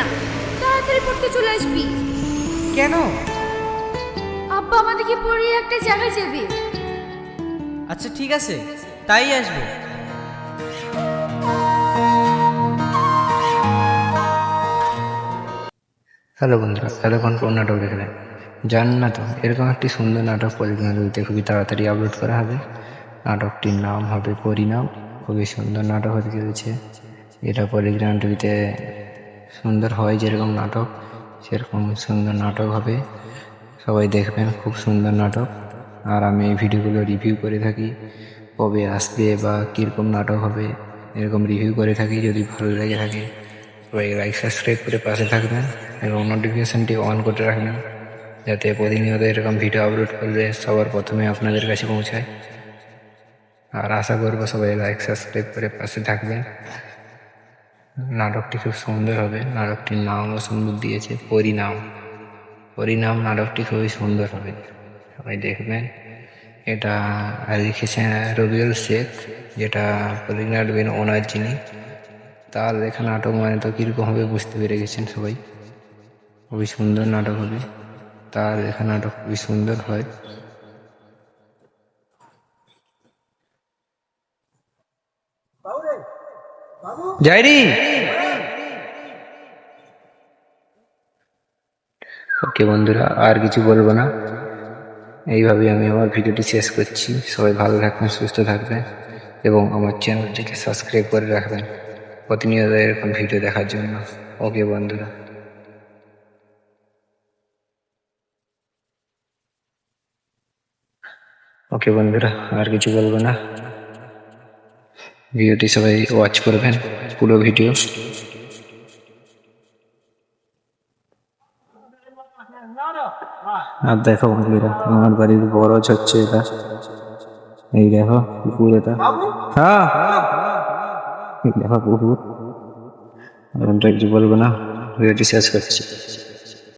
না, তাড়াতাড়ি পড়তে চলে আসবি। কেন? আব্বা আমাদেরকে পড়িয়ে একটা জায়গায় যাবে। আচ্ছা ঠিক আছে, তাই আসবো। হ্যালো বন্ধুরা, এতক্ষণ কোন নাটক দেখলেন? জানেন না তো, এরকম একটি সুন্দর নাটক পরিজ্ঞান টিভিতে খুবই তাড়াতাড়ি আপলোড করা হবে। নাটকটির নাম হবে পরিণাম। খুবই সুন্দর নাটক হতে চলেছে। এটা পরিজ্ঞান টিভিতে সুন্দর হয় যেরকম নাটক, সেরকম সুন্দর নাটক হবে। সবাই দেখবেন, খুব সুন্দর নাটক। আর আমি এই ভিডিওগুলো রিভিউ করে থাকি, কবে আসবে বা কীরকম নাটক হবে এরকম রিভিউ করে থাকি। যদি ভালো লেগে থাকে সবাই লাইক সাবস্ক্রাইব করে পাশে থাকবেন এবং নোটিফিকেশানটি অন করে রাখবেন, যাতে প্রতিনিয়ত এরকম ভিডিও আপলোড করলে সবার প্রথমে আপনাদের কাছে পৌঁছায়। আর আশা করবো সবাই লাইক সাবস্ক্রাইব করে পাশে থাকবেন। নাটকটি খুব সুন্দর হবে। নাটকটির নামও সুন্দর দিয়েছে, পরিণাম। পরিণাম নাটকটি খুবই সুন্দর হবে, সবাই দেখবেন। এটা লিখেছেন রবিউল শেখ, যেটা পরিজ্ঞান টিভির ওনার যিনি। তার লেখা নাটক মানে তো কীরকম হবে বুঝতে পেরে গেছেন সবাই। খুবই সুন্দর নাটক হবে, তার লেখা নাটক খুবই সুন্দর হয়। যাইরি। ওকে বন্ধুরা, আর কিছু বলবো না। এইভাবে আমি আমার ভিডিওটি শেষ করছি। সবাই ভালো থাকবেন, সুস্থ থাকবেন এবং আমার চ্যানেলটিকে সাবস্ক্রাইব করে রাখবেন প্রতিনিয়ত এরকম ভিডিও দেখার জন্য। ওকে বন্ধুরা। ওকে বন্ধুরা, আর কিছু বলবো না। ভিডিওটি সবাই ওয়াচ করবেন, পুরো ভিডিও। আর দেখো বন্ধুরা, আমার বাড়ির বরজ হচ্ছে এটা। এই দেখো পুকুর, এটা হ্যাঁ এই দেখো পুকুর। এখন তো কিছু বলবো না, ভিডিওটি শেষ করছি।